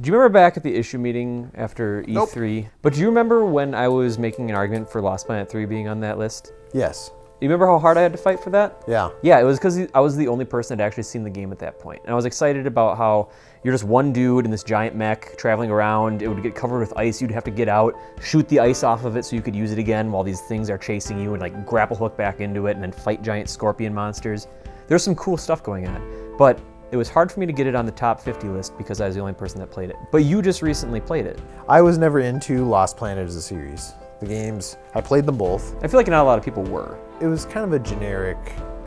Do you remember back at the issue meeting after E3? Nope. But do you remember when I was making an argument for Lost Planet 3 being on that list? Yes. You remember how hard I had to fight for that? Yeah. Yeah, it was because I was the only person that had actually seen the game at that point. And I was excited about how you're just one dude in this giant mech traveling around. It would get covered with ice. You'd have to get out, shoot the ice off of it so you could use it again while these things are chasing you and like grapple hook back into it and then fight giant scorpion monsters. There's some cool stuff going on. But it was hard for me to get it on the top 50 list because I was the only person that played it. But you just recently played it. I was never into Lost Planet as a series. The games, I played them both. I feel like not a lot of people were. It was kind of a generic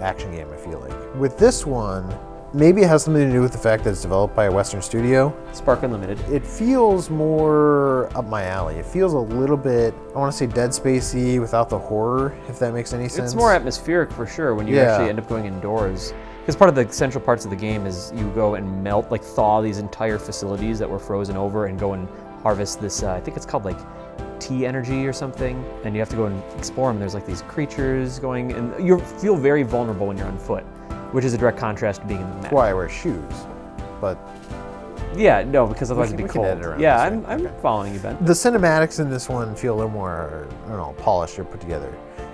action game, I feel like. With this one, maybe it has something to do with the fact that it's developed by a Western studio. Spark Unlimited. It feels more up my alley. It feels a little bit, I want to say Dead Spacey without the horror, if that makes any sense. It's more atmospheric for sure when you actually end up going indoors. Because part of the central parts of the game is you go and melt, like thaw these entire facilities that were frozen over and go and harvest this, I think it's called like tea energy or something, and you have to go and explore them. There's like these creatures going, and you feel very vulnerable when you're on foot, which is a direct contrast to being in the mech. That's why I wear shoes, but... Yeah, no, because otherwise it'd be cold. Yeah, I'm okay. following you, Ben. The cinematics in this one feel a little more, I don't know, polished or put together.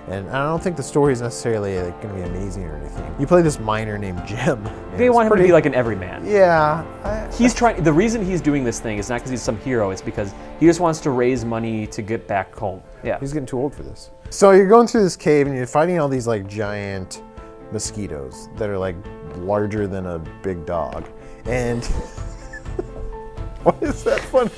And I don't think the story is necessarily like, going to be amazing or anything. You play this miner named Jim. They want him to be like an everyman. Yeah. He's trying. The reason he's doing this thing is not because he's some hero. It's because he just wants to raise money to get back home. Yeah. He's getting too old for this. So you're going through this cave and you're fighting all these like giant mosquitoes that are like larger than a big dog. And why is that funny?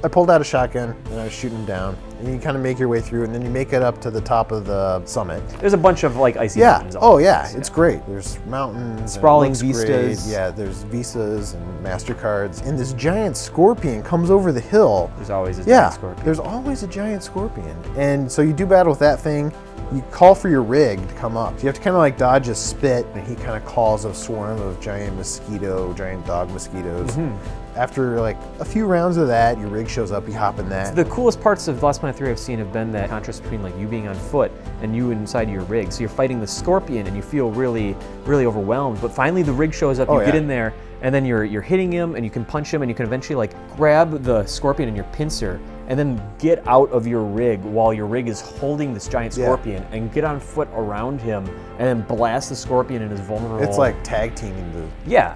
I pulled out a shotgun and I was shooting them down. And you kind of make your way through, and then you make it up to the top of the summit. There's a bunch of like icy mountains. Oh yeah, it's great. There's mountains, sprawling vistas. Great. Yeah, there's visas and MasterCards, and this giant scorpion comes over the hill. There's always a giant scorpion. There's always a giant scorpion, and so you do battle with that thing. You call for your rig to come up. So you have to kind of like dodge a spit, and he kind of calls a swarm of giant dog mosquitoes. Mm-hmm. After like a few rounds of that, your rig shows up, you hop in that. The coolest parts of Lost Planet 3 I've seen have been that contrast between like you being on foot and you inside your rig. So you're fighting the scorpion and you feel really, really overwhelmed. But finally the rig shows up, you get in there, and then you're hitting him and you can punch him and you can eventually like grab the scorpion in your pincer and then get out of your rig while your rig is holding this giant scorpion and get on foot around him and then blast the scorpion in his vulnerable... It's like tag teaming.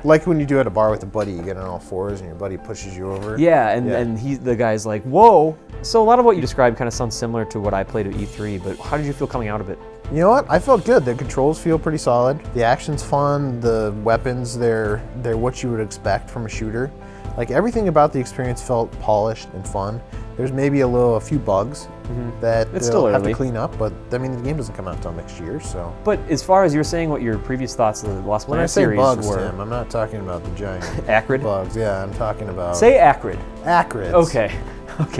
Like when you do at a bar with a buddy, you get on all fours and your buddy pushes you over. Yeah, and the guy's like, whoa. So a lot of what you described kind of sounds similar to what I played at E3, but how did you feel coming out of it? You know what? I felt good. The controls feel pretty solid. The action's fun. The weapons, they're what you would expect from a shooter. Like everything about the experience felt polished and fun. There's maybe a few bugs that they'll have to clean up, but I mean the game doesn't come out until next year, so. But as far as you're saying, what your previous thoughts of the Lost Planet series were. When I say bugs, Tim, I'm not talking about the giant acrid bugs. Yeah, I'm talking about. Say acrid. Acrid. Okay,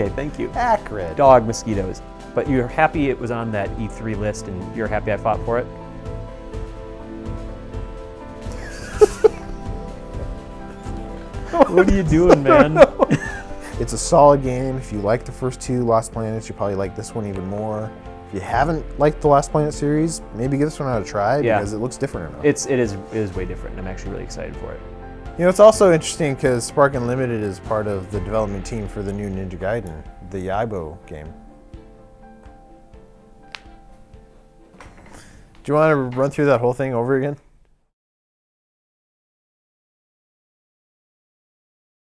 thank you. Acrid. Dog mosquitoes. But you're happy it was on that E3 list, and you're happy I fought for it. What are you doing, man? It's a solid game. If you like the first two Lost Planets, you probably like this one even more. If you haven't liked the Lost Planet series, maybe give this one a try because it looks different enough. It is way different. I'm actually really excited for it. You know, it's also interesting because Spark Unlimited is part of the development team for the new Ninja Gaiden, the Yaibo game. Do you want to run through that whole thing over again?